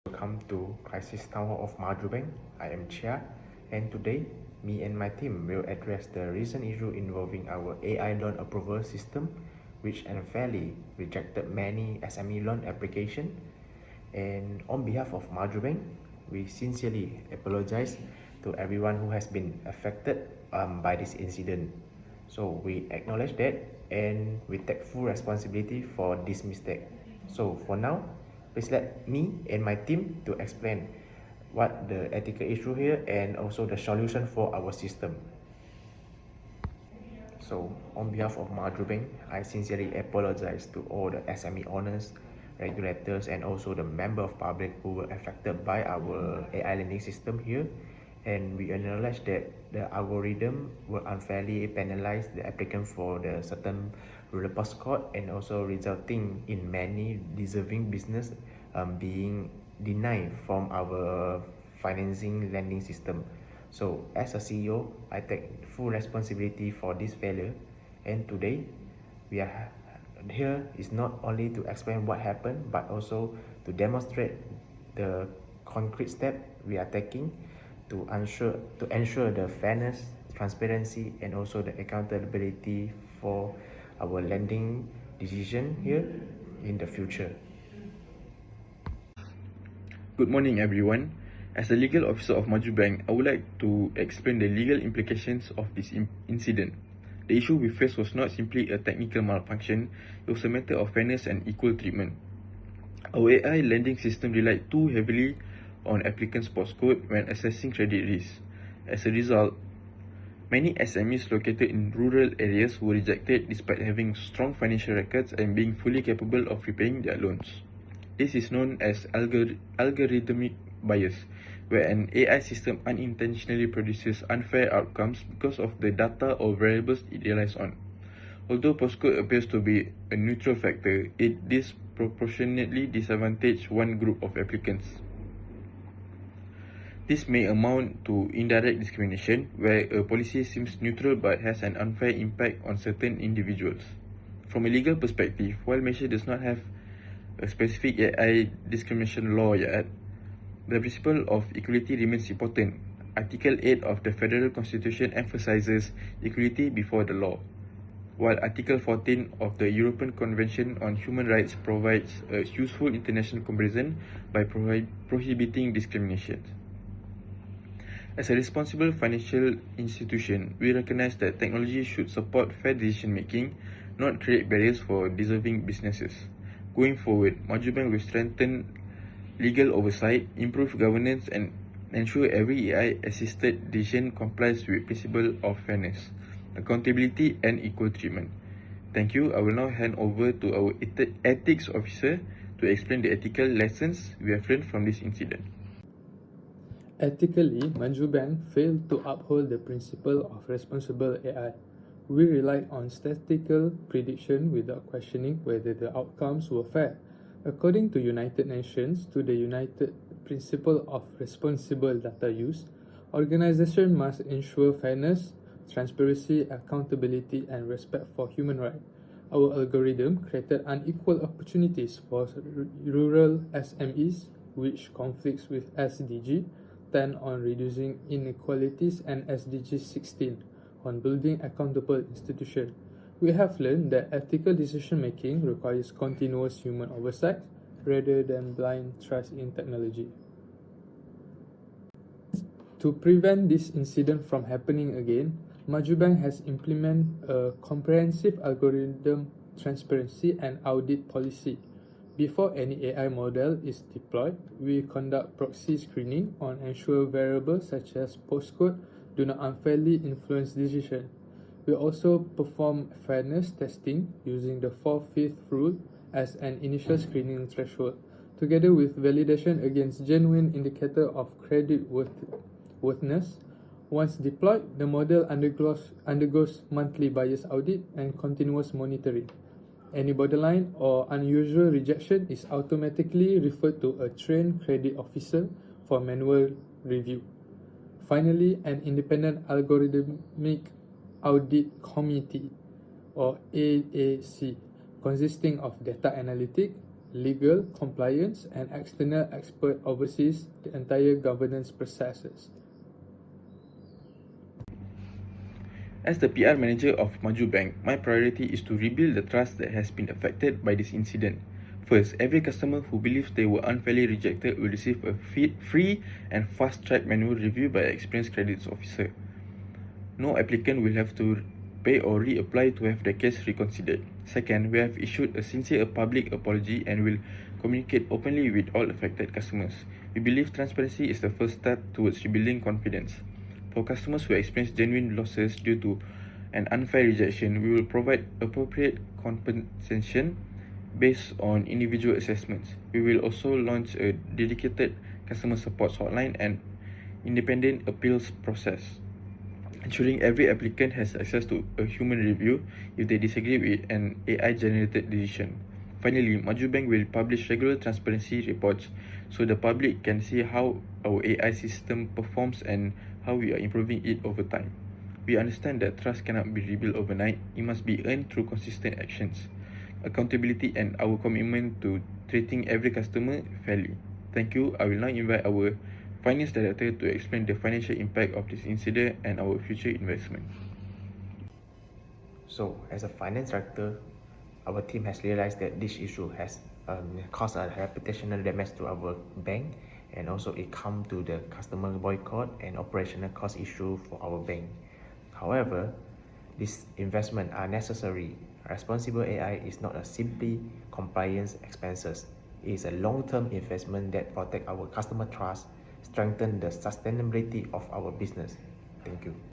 Welcome to Crisis Tower of Maju Bank. I am Chia, and today, me and my team will address the recent issue involving our AI loan approval system, which unfairly rejected many SME loan applications. And on behalf of Maju Bank, we sincerely apologize to everyone who has been affected by this incident. So we acknowledge that and we take full responsibility for this mistake. So for now, please let me and my team to explain what the ethical issue here and also the solution for our system. So on behalf of Maju Bank, I sincerely apologize to all the SME owners, regulators, and also the member of public who were affected by our AI lending system here. And we acknowledge that the algorithm will unfairly penalize the applicant for the certain rural score and also resulting in many deserving business being denied from our financing lending system. So as a CEO, I take full responsibility for this failure, and today we are here is not only to explain what happened but also to demonstrate the concrete step we are taking to ensure the fairness, transparency, and also the accountability for our lending decision here in the future. Good morning, everyone. As the legal officer of Maju Bank, I would like to explain the legal implications of this incident. The issue we faced was not simply a technical malfunction, it was a matter of fairness and equal treatment. Our AI lending system relied too heavily on applicants' postcode when assessing credit risk. As a result, many SMEs located in rural areas were rejected despite having strong financial records and being fully capable of repaying their loans. This is known as algorithmic bias, where an AI system unintentionally produces unfair outcomes because of the data or variables it relies on. Although postcode appears to be a neutral factor, it disproportionately disadvantages one group of applicants. This may amount to indirect discrimination, where a policy seems neutral but has an unfair impact on certain individuals. From a legal perspective, while Malaysia does not have a specific AI discrimination law yet, the principle of equality remains important. Article 8 of the Federal Constitution emphasizes equality before the law, while Article 14 of the European Convention on Human Rights provides a useful international comparison by prohibiting discrimination. As a responsible financial institution, we recognize that technology should support fair decision-making, not create barriers for deserving businesses. Going forward, Maju Bank will strengthen legal oversight, improve governance, and ensure every AI-assisted decision complies with principle of fairness, accountability, and equal treatment. Thank you. I will now hand over to our ethics officer to explain the ethical lessons we have learned from this incident. Ethically, Maju Bank failed to uphold the principle of responsible AI. We relied on statistical prediction without questioning whether the outcomes were fair. According to United Nations, to the United Principle of Responsible Data Use, organizations must ensure fairness, transparency, accountability, and respect for human rights. Our algorithm created unequal opportunities for rural SMEs, which conflicts with SDG 10 on reducing inequalities and SDG 16 on building accountable institutions. We have learned that ethical decision-making requires continuous human oversight rather than blind trust in technology. To prevent this incident from happening again, Maju Bank has implemented a comprehensive algorithm transparency and audit policy. Before any AI model is deployed, we conduct proxy screening on ensure variables such as postcode do not unfairly influence decision. We also perform fairness testing using the 4/5 rule as an initial screening threshold, together with validation against genuine indicator of credit worthiness. Once deployed, the model undergoes monthly bias audit and continuous monitoring. Any borderline or unusual rejection is automatically referred to a trained credit officer for manual review. Finally, an independent algorithmic audit committee or AAC consisting of data analytic, legal, compliance, and external expert oversees the entire governance processes. As the PR manager of Maju Bank, my priority is to rebuild the trust that has been affected by this incident. First, every customer who believes they were unfairly rejected will receive a free and fast-track manual review by an experienced credits officer. No applicant will have to pay or reapply to have their case reconsidered. Second, we have issued a sincere public apology and will communicate openly with all affected customers. We believe transparency is the first step towards rebuilding confidence. For customers who experience genuine losses due to an unfair rejection, we will provide appropriate compensation based on individual assessments. We will also launch a dedicated customer support hotline and independent appeals process, ensuring every applicant has access to a human review if they disagree with an AI-generated decision. Finally, Maju Bank will publish regular transparency reports so the public can see how our AI system performs and how we are improving it over time. We understand that trust cannot be rebuilt overnight. It must be earned through consistent actions, accountability, and our commitment to treating every customer fairly. Thank you. I will now invite our Finance Director to explain the financial impact of this incident and our future investment. So, as a finance director, our team has realized that this issue has caused a reputational damage to our bank, and also it come to the customer boycott and operational cost issue for our bank. However, these investments are necessary. Responsible AI is not a simply compliance expenses. It is a long-term investment that protect our customer trust, strengthen the sustainability of our business. Thank you.